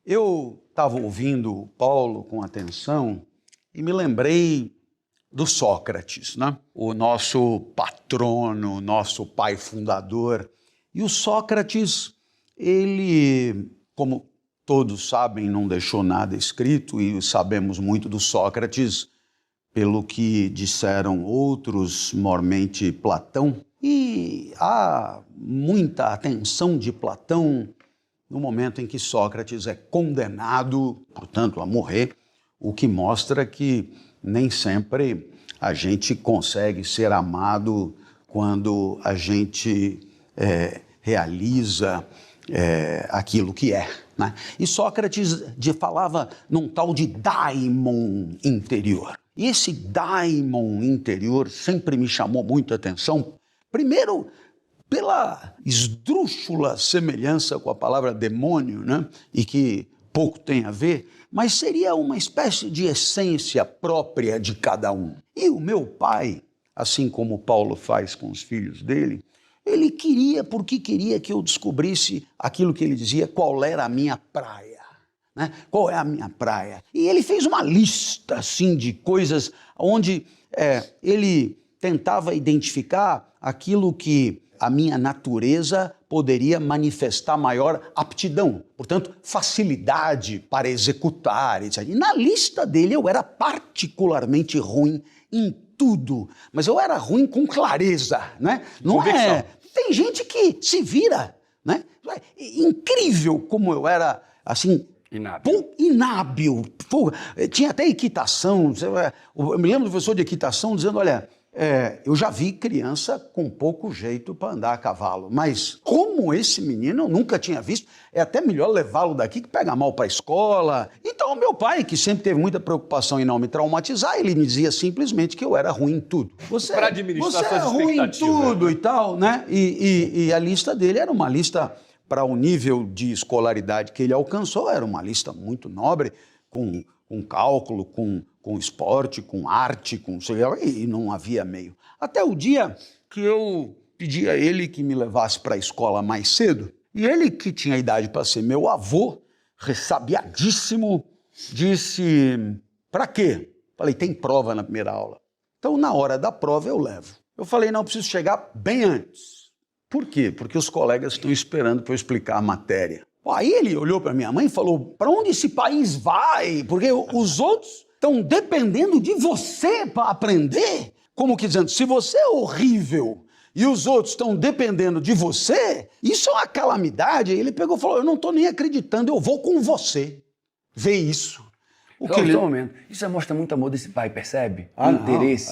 Eu estava ouvindo Paulo com atenção e me lembrei do Sócrates, né? O nosso patrono, nosso pai fundador. E o Sócrates, ele, como todos sabem, não deixou nada escrito, e sabemos muito do Sócrates pelo que disseram outros, mormente Platão. E há muita atenção de Platão no momento em que Sócrates é condenado, portanto, a morrer, o que mostra que nem sempre a gente consegue ser amado quando a gente realiza aquilo que é, né? E Sócrates falava num tal de daimon interior. E esse daimon interior sempre me chamou muito a atenção, primeiro pela esdrúxula semelhança com a palavra demônio, né? E que pouco tem a ver, mas seria uma espécie de essência própria de cada um. E o meu pai, assim como Paulo faz com os filhos dele, ele queria, porque queria que eu descobrisse aquilo que ele dizia, qual era a minha praia, né? Qual é a minha praia? E ele fez uma lista, assim, de coisas onde ele tentava identificar aquilo que a minha natureza poderia manifestar maior aptidão, portanto, facilidade para executar, etc. E na lista dele eu era particularmente ruim em tudo, mas eu era ruim com clareza, né? Não é? Tem gente que se vira, né? Incrível como eu era, assim, inábil. Tinha até equitação. Eu me lembro do professor de equitação dizendo, olha, eu já vi criança com pouco jeito para andar a cavalo, mas como esse menino eu nunca tinha visto, é até melhor levá-lo daqui que pega mal para a escola. Então meu pai, que sempre teve muita preocupação em não me traumatizar, ele me dizia simplesmente que eu era ruim em tudo. Você é ruim em tudo, né? E tal, né? E a lista dele era uma lista, para o nível de escolaridade que ele alcançou, era uma lista muito nobre, com cálculo, com esporte, com arte, e não havia meio. Até o dia que eu pedi a ele que me levasse para a escola mais cedo, e ele, que tinha idade para ser meu avô, ressabiadíssimo, disse, para quê? Falei, tem prova na primeira aula. Então, na hora da prova, eu levo. Eu falei, não, eu preciso chegar bem antes. Por quê? Porque os colegas estão esperando para eu explicar a matéria. Aí ele olhou para minha mãe e falou, para onde esse país vai? Porque os outros estão dependendo de você para aprender. Como que dizendo, se você é horrível e os outros estão dependendo de você, isso é uma calamidade. Aí ele pegou e falou, eu não estou nem acreditando, eu vou com você ver isso. Só um momento. Isso mostra muito amor desse pai, percebe? O interesse.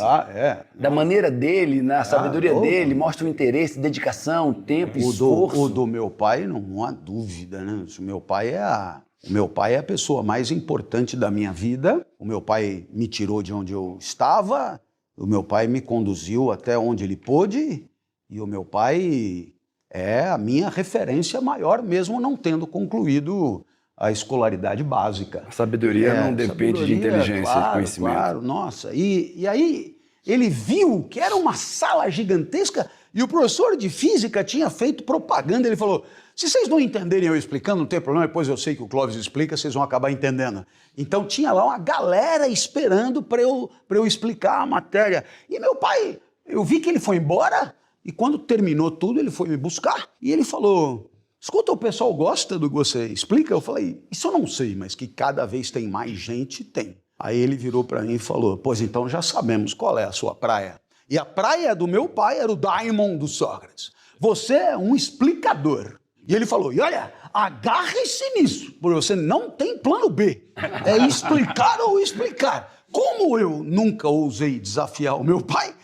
Da maneira dele, na sabedoria dele, mostra o interesse, dedicação, tempo, esforço. O do meu pai, não há dúvida, né? O meu pai é a pessoa mais importante da minha vida. O meu pai me tirou de onde eu estava, o meu pai me conduziu até onde ele pôde, e o meu pai é a minha referência maior, mesmo não tendo concluído a escolaridade básica. A sabedoria não depende de inteligência, de conhecimento. Claro, nossa. E aí ele viu que era uma sala gigantesca e o professor de física tinha feito propaganda. Ele falou, se vocês não entenderem eu explicando, não tem problema, depois eu sei que o Clóvis explica, vocês vão acabar entendendo. Então tinha lá uma galera esperando para eu explicar a matéria. E meu pai, eu vi que ele foi embora e quando terminou tudo ele foi me buscar e ele falou, escuta, o pessoal gosta do que você explica? Eu falei, isso eu não sei, mas que cada vez tem mais gente, tem. Aí ele virou para mim e falou, pois então já sabemos qual é a sua praia. E a praia do meu pai era o daimon do Sócrates. Você é um explicador. E ele falou, e olha, agarre-se nisso, porque você não tem plano B. É explicar ou explicar. Como eu nunca ousei desafiar o meu pai,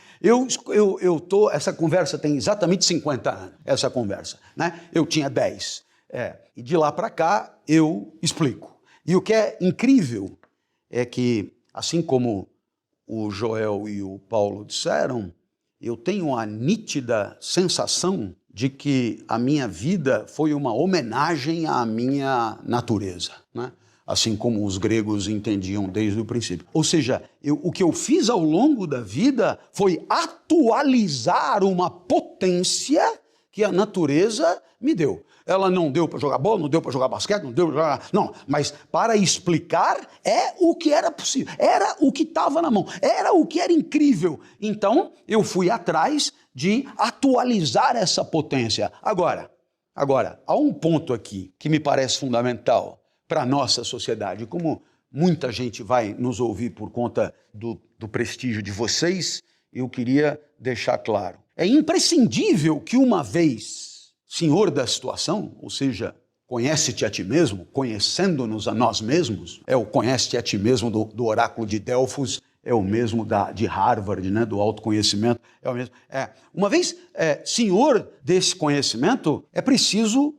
essa conversa tem exatamente 50 anos, essa conversa, né? Eu tinha 10. E de lá para cá eu explico. E o que é incrível é que, assim como o Joel e o Paulo disseram, eu tenho a nítida sensação de que a minha vida foi uma homenagem à minha natureza, né? Assim como os gregos entendiam desde o princípio. Ou seja, o que eu fiz ao longo da vida foi atualizar uma potência que a natureza me deu. Ela não deu para jogar bola, não deu para jogar basquete, não deu para jogar... Não, mas para explicar é o que era possível, era o que estava na mão, era o que era incrível. Então, eu fui atrás de atualizar essa potência. Agora, há um ponto aqui que me parece fundamental para a nossa sociedade. Como muita gente vai nos ouvir por conta do prestígio de vocês, eu queria deixar claro. É imprescindível que uma vez senhor da situação, ou seja, conhece-te a ti mesmo, conhecendo-nos a nós mesmos, é o conhece-te a ti mesmo do oráculo de Delfos, é o mesmo de Harvard, né, do autoconhecimento, é o mesmo. Uma vez senhor desse conhecimento, é preciso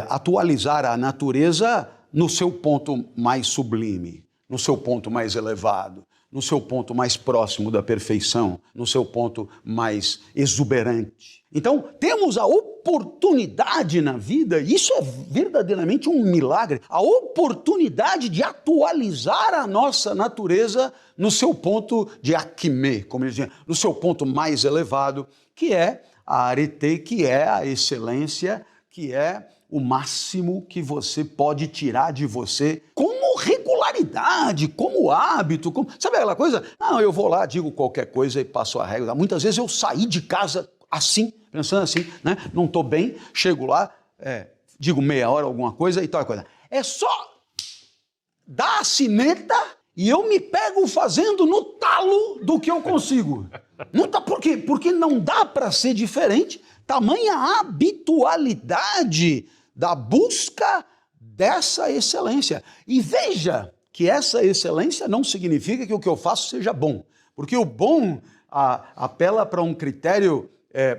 atualizar a natureza no seu ponto mais sublime, no seu ponto mais elevado, no seu ponto mais próximo da perfeição, no seu ponto mais exuberante. Então, temos a oportunidade na vida, isso é verdadeiramente um milagre, a oportunidade de atualizar a nossa natureza no seu ponto de acmé, como eles dizem, no seu ponto mais elevado, que é a arete, que é a excelência, que é o máximo que você pode tirar de você como regularidade, como hábito, sabe aquela coisa? Não, eu vou lá, digo qualquer coisa e passo a regra. Muitas vezes eu saí de casa assim, pensando assim, né? Não estou bem, chego lá, digo meia hora alguma coisa e tal coisa. É só dar a sineta e eu me pego fazendo no talo do que eu consigo. Por quê? Porque não dá para ser diferente, tamanha habitualidade da busca dessa excelência. E veja que essa excelência não significa que o que eu faço seja bom, porque o bom apela para um critério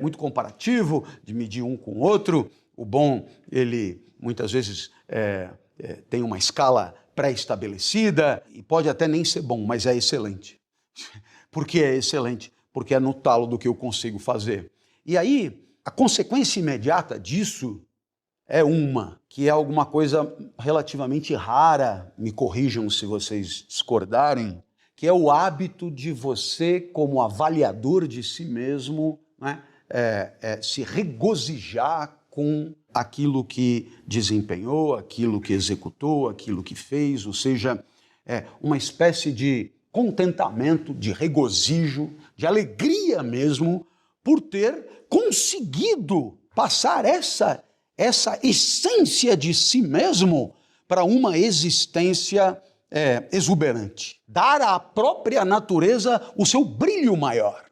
muito comparativo, de medir um com o outro. O bom, ele muitas vezes tem uma escala pré-estabelecida e pode até nem ser bom, mas é excelente. Por que é excelente? Porque é no talo do que eu consigo fazer. E aí, a consequência imediata disso é que é alguma coisa relativamente rara, me corrijam se vocês discordarem, que é o hábito de você, como avaliador de si mesmo, né, se regozijar com aquilo que desempenhou, aquilo que executou, aquilo que fez, ou seja, uma espécie de contentamento, de regozijo, de alegria mesmo, por ter conseguido passar essa essência de si mesmo para uma existência exuberante. Dar à própria natureza o seu brilho maior.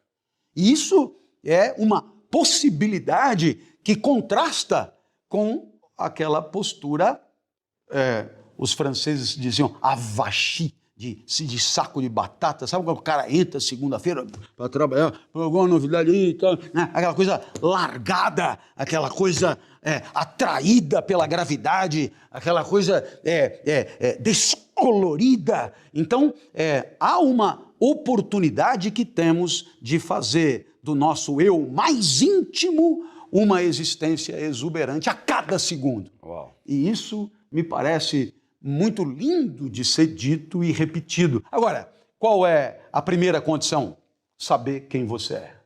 E isso é uma possibilidade que contrasta com aquela postura, os franceses diziam avachi, de saco de batata, sabe quando o cara entra segunda-feira para trabalhar, alguma novidade aí, né? Aquela coisa largada, aquela coisa atraída pela gravidade, aquela coisa descolorida. Então, há uma oportunidade que temos de fazer do nosso eu mais íntimo uma existência exuberante a cada segundo. Uau. E isso me parece muito lindo de ser dito e repetido. Agora, qual é a primeira condição? Saber quem você é.